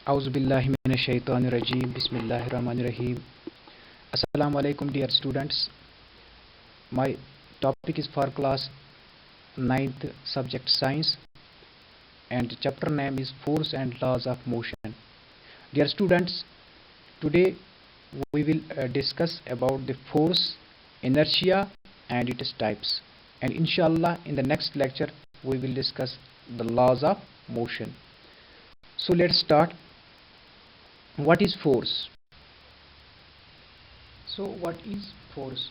Auzu billahi minash shaitanir rajim. Bismillahir rahmanir rahim. Assalamu alaikum dear students. My topic is for class ninth subject science and chapter name is force and laws of motion. Dear students, today we will discuss about the force, inertia and its types. And inshallah in the next lecture we will discuss the laws of motion. So let's start. What is force? So what is force?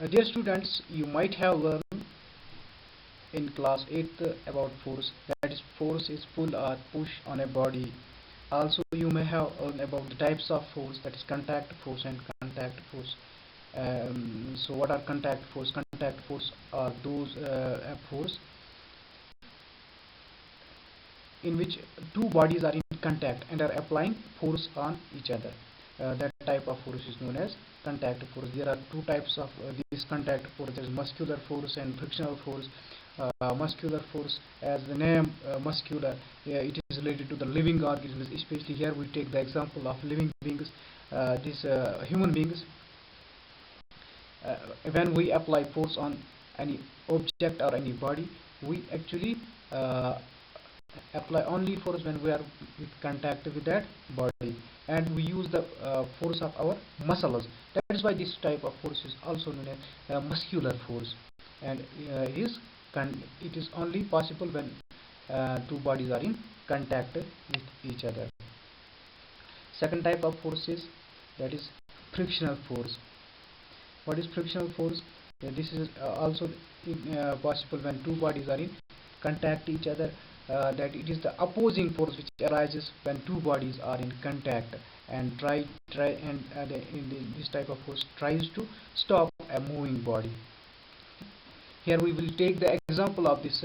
Dear students, you might have learned in class 8th about force. That is, force is pull or push on a body. Also you may have learned about the types of force, that is contact force and contact force. So what are contact force? Contact force are those force in which two bodies are in contact and are applying force on each other. That type of force is known as contact force. There are two types of this contact force. There is muscular force and frictional force. Muscular force, as the name muscular, it is related to the living organisms. Especially here we take the example of living beings, human beings. When we apply force on any object or any body, we actually apply only force when we are in contact with that body, and we use the force of our muscles. That is why this type of force is also known as muscular force, and it is only possible when two bodies are in contact with each other. Second type of force is, that is, frictional force. What is frictional force? This is also possible when two bodies are in contact each other. That it is the opposing force which arises when two bodies are in contact, and this type of force tries to stop a moving body. Here we will take the example of this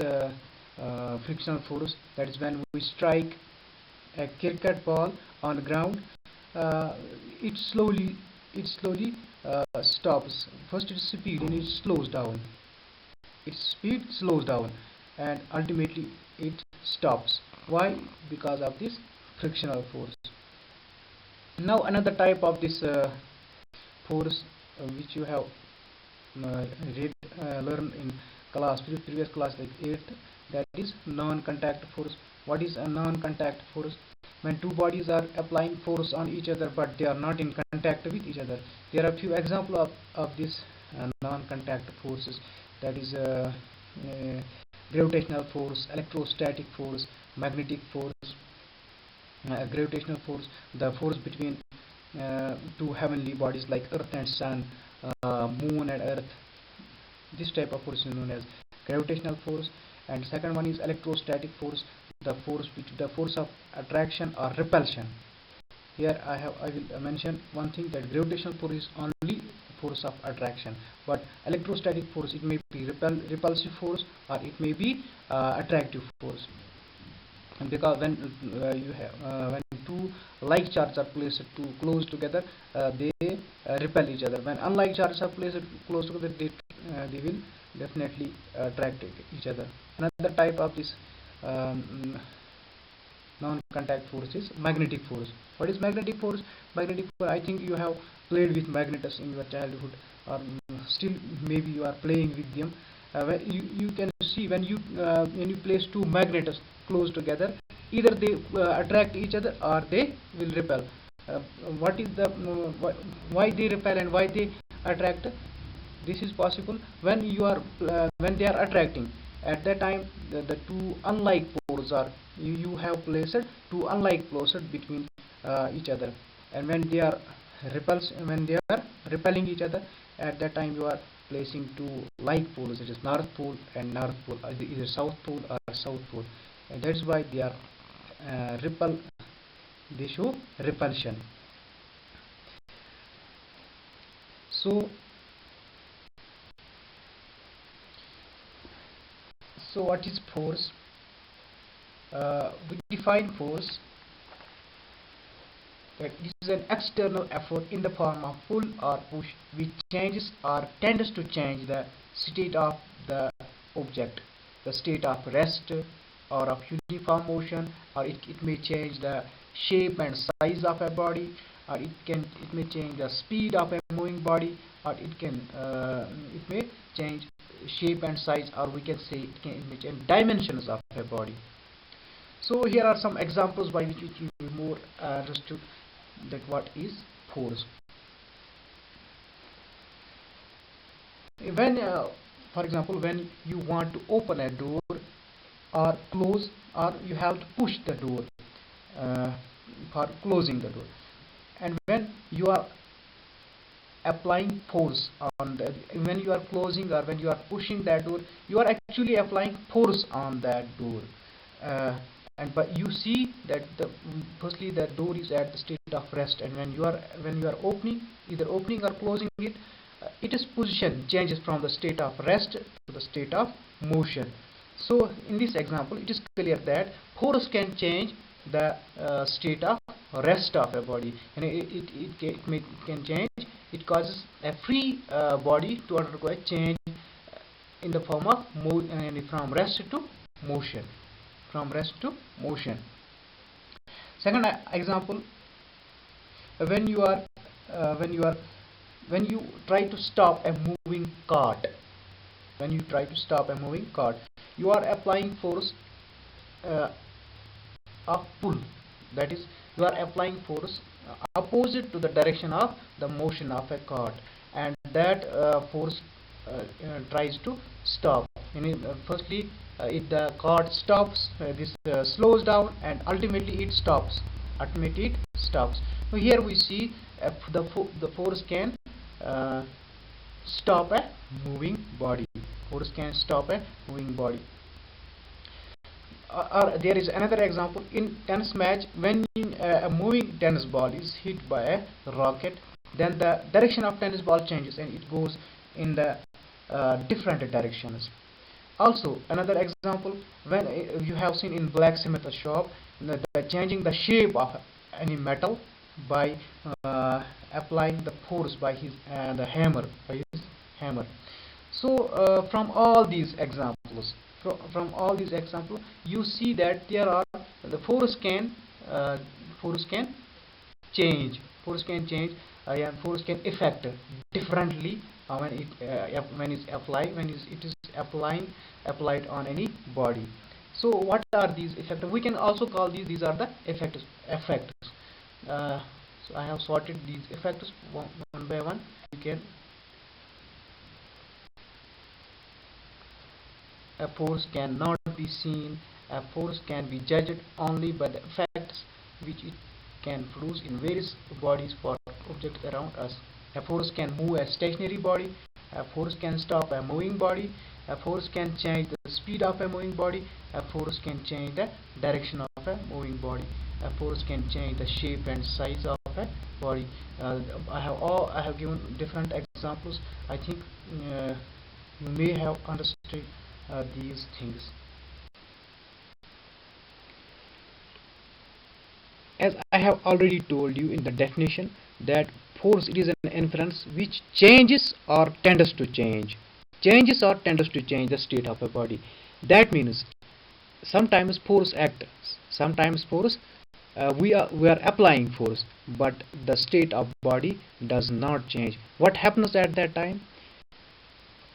frictional force. That is, when we strike a cricket ball on the ground, it slowly stops. First its speed, and it slows down. Its speed slows down, and ultimately it stops. Why? Because of this frictional force. Now another type of this force which you have learned in previous class like 8th, that is non-contact force. What is a non-contact force? When two bodies are applying force on each other but they are not in contact with each other. There are few examples of this non-contact forces. That is gravitational force, electrostatic force, magnetic force. Gravitational force, the force between two heavenly bodies like Earth and Sun, Moon and Earth. This type of force is known as gravitational force. And second one is electrostatic force, the force of attraction or repulsion. Here I will mention one thing, that gravitational force is only force of attraction, but electrostatic force, it may be repulsive force or it may be attractive force. And because when when two like charges are placed too close together, they repel each other. When unlike charges are placed close together, they will definitely attract each other. Another type of this non-contact force is magnetic force. What is magnetic force? Magnetic force, I think you have played with magnets in your childhood, or still maybe you are playing with them. You can see when you place two magnets close together, either they attract each other or they will repel. What is the why they repel and why they attract? This is possible when when they are attracting. At that time, the two unlike poles are, you have placed two unlike poles between each other, and when they are repelling each other, at that time you are placing two like poles, it is north pole and north pole, either south pole or south pole, and that's why they are they show repulsion. So what is force? We define force that this is an external effort in the form of pull or push which changes or tends to change the state of the object, the state of rest, or of uniform motion, or it may change the shape and size of a body, or it may change the speed of a moving body, or it may change shape and size, or we can say it may change dimensions of a body. So here are some examples by which you will be more understood that what is force. When for example, when you want to open a door or close, or you have to push the door for closing the door, and when you are applying force on the, when you are closing or when you are pushing that door, you are actually applying force on that door, but you see that firstly the door is at the state of rest, and when you are opening, either opening or closing it, its position changes from the state of rest to the state of motion. So in this example, it is clear that force can change the state of rest of a body, and it can change. It causes a free body to undergo a change in the form of from rest to motion. From rest to motion. Second example, when you try to stop a moving cart, you are applying force of pull. That is, you are applying force opposite to the direction of the motion of a cart, and that force tries to stop. Firstly, if the cart stops, this slows down, and ultimately it stops. So here we see the force can stop a moving body. Or there is another example in tennis match. When a moving tennis ball is hit by a rocket, then the direction of tennis ball changes and it goes in the different directions. Also, another example, when you have seen in blacksmith shop, the changing the shape of any metal by applying the force by his hammer. So from all these examples, you see that there are the force can change. And force can affect differently when it is applied on any body. So what are these effects? We can also call these are the effects. So I have sorted these effects one by one. You can. A force cannot be seen. A force can be judged only by the effects which it can produce in various bodies for objects around us. A force can move a stationary body. A force can stop a moving body. A force can change the speed of a moving body. A force can change the direction of a moving body. A force can change the shape and size of a body. I have given different examples. I think you may have understood these things. As I have already told you in the definition, that force, it is an inference which changes or tends to change the state of a body. That means sometimes force acts, sometimes force we are applying force, but the state of body does not change. What happens at that time?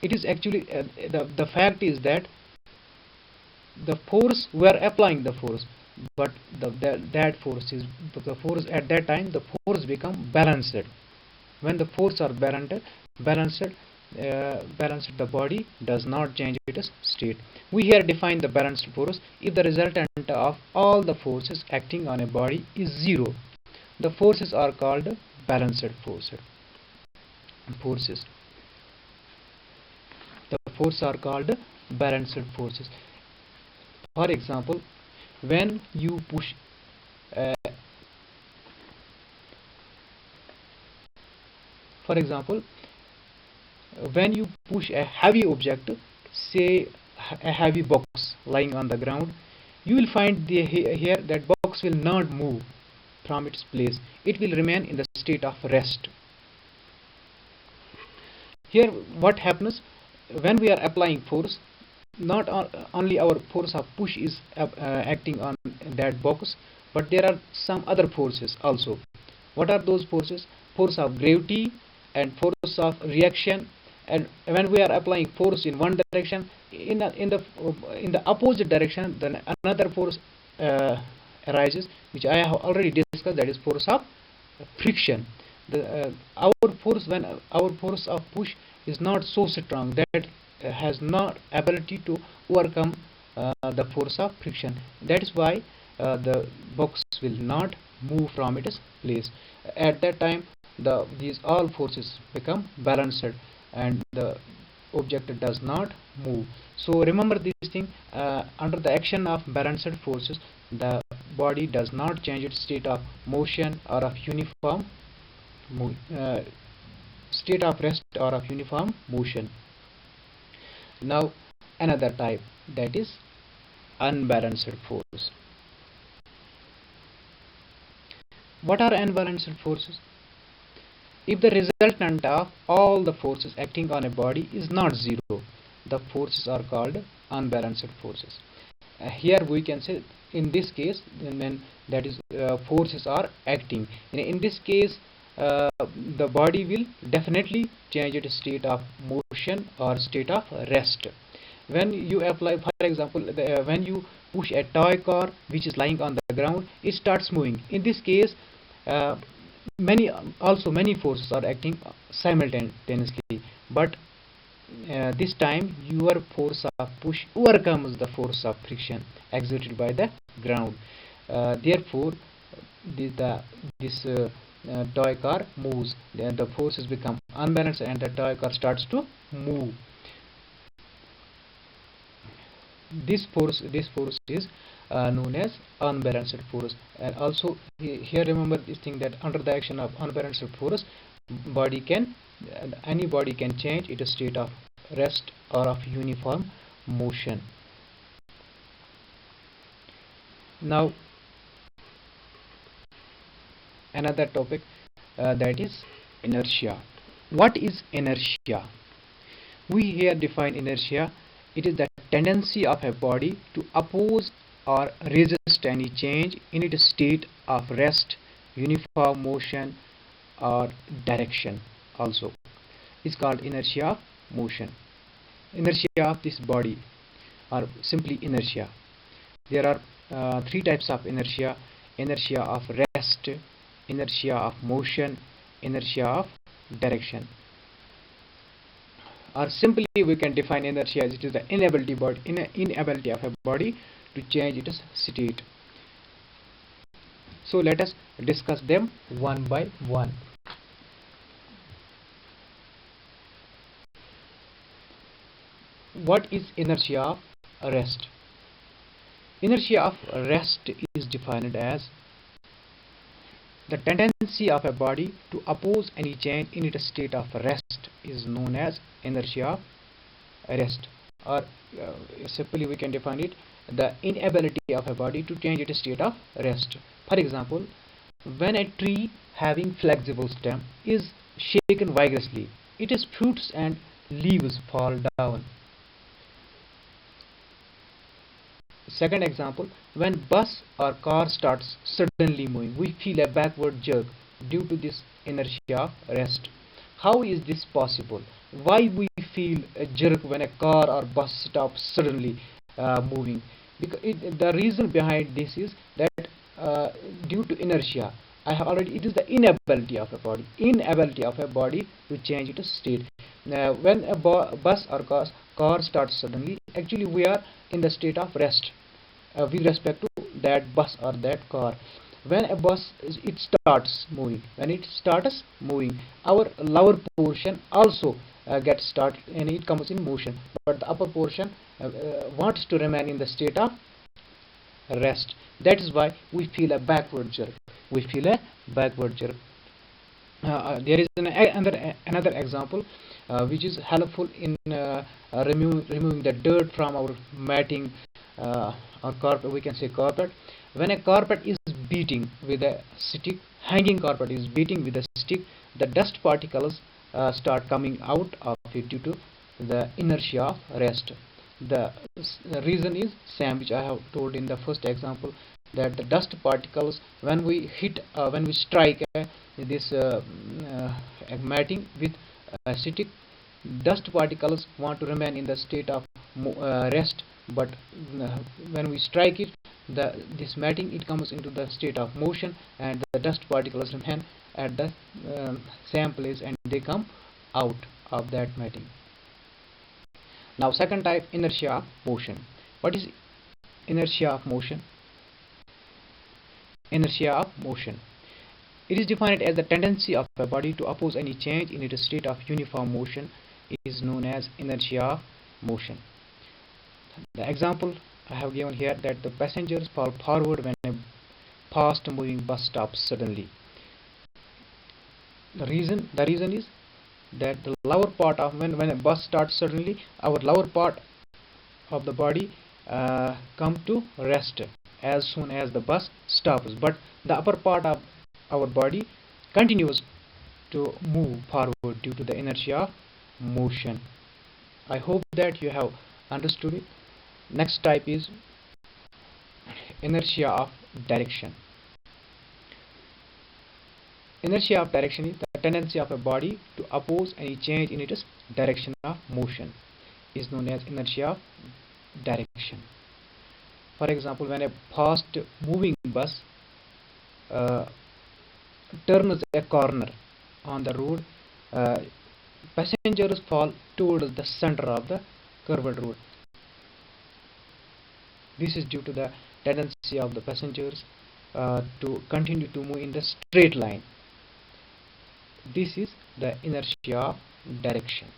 It is actually the fact is that the force, we are applying the force, but that force is the force at that time, the force become balanced. When the force are balanced, the body does not change its state. We here define the balanced force if the resultant of all the forces acting on a body is zero. The forces are called balanced forces. The forces are called balanced forces. For example, when you push a heavy object, say a heavy box lying on the ground, you will find here that box will not move from its place. It will remain in the state of rest. Here what happens when we are applying force? only our force of push is acting on that box, but there are some other forces also. What are those forces? Force of gravity and force of reaction. And when we are applying force in one direction, in the opposite direction, then another force uh, arises, which I have already discussed. That is force of friction. Our force, when our force of push is not so strong, that has not ability to overcome the force of friction. That is why the box will not move from its place. At that time, these all forces become balanced, and the object does not move. So remember this thing: under the action of balanced forces, the body does not change its state of motion or of uniform uh, state of rest or of uniform motion. Now another type, that is unbalanced force. What are unbalanced forces? If the resultant of all the forces acting on a body is not zero, the forces are called unbalanced forces. Here we can say, in this case, when that is forces are acting, in this case the body will definitely change its state of motion or state of rest. When you apply, for example, when you push a toy car which is lying on the ground, it starts moving. In this case, uh, many forces are acting simultaneously, but this time your force of push overcomes the force of friction exerted by the ground. Therefore, this toy car moves. Then the forces become unbalanced, and the toy car starts to move. This force is known as unbalanced force. And also here remember this thing, that under the action of unbalanced force, body can any body can change its state of rest or of uniform motion. Now another topic, that is inertia. What is inertia? We here define inertia. It is the tendency of a body to oppose or resist any change in its state of rest, uniform motion, or direction. Also, is called inertia of motion. Inertia of this body, or simply inertia. There are three types of inertia: inertia of rest, inertia of motion, inertia of direction. Or simply we can define inertia as it is the inability of a body to change its state. So let us discuss them one by one. What is inertia of rest? Inertia of rest is defined as the tendency of a body to oppose any change in its state of rest is known as inertia of rest. Or simply we can define it, the inability of a body to change its state of rest. For example, when a tree having flexible stem is shaken vigorously, its fruits and leaves fall down. Second example, when bus or car starts suddenly moving, we feel a backward jerk due to this inertia of rest. How is this possible? Why we feel a jerk when a car or bus stops suddenly moving? Because the reason behind this is that due to inertia, it is the inability of a body to change its state. When a bus or car starts suddenly, actually we are in the state of rest with respect to that bus or that car. When a bus it starts moving, our lower portion also gets started and it comes in motion, but the upper portion wants to remain in the state of rest. That is why we feel a backward jerk. There is another example which is helpful in removing the dirt from our matting or carpet. We can say carpet. When a carpet is beating with a stick, hanging carpet is beating with a stick, the dust particles start coming out of it due to the inertia of rest. The reason is same which I have told in the first example, that the dust particles, when we strike this matting with stick, dust particles want to remain in the state of rest, but when we strike it, this matting, it comes into the state of motion, and the dust particles remain at the same place, and they come out of that matting. Now second type, inertia of motion. What is inertia of motion? Inertia of motion, it is defined as the tendency of a body to oppose any change in its state of uniform motion, is known as inertia of motion. The example I have given here, that the passengers fall forward when a fast moving bus stops suddenly. The reason is that the lower part of, when a bus starts suddenly, our lower part of the body come to rest as soon as the bus stops, but the upper part of our body continues to move forward due to the inertia of motion. I hope that you have understood it. Next type is inertia of direction. Inertia of direction is the tendency of a body to oppose any change in its direction of motion, is known as inertia of direction. For example, when a fast moving bus turns a corner on the road, uh, passengers fall towards the center of the curved road. This is due to the tendency of the passengers to continue to move in the straight line. This is the inertia of direction.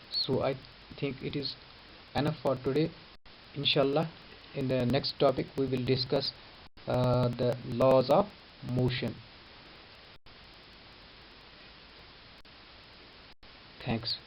So I think it is enough for today. Inshallah, in the next topic we will discuss the laws of motion. Thanks.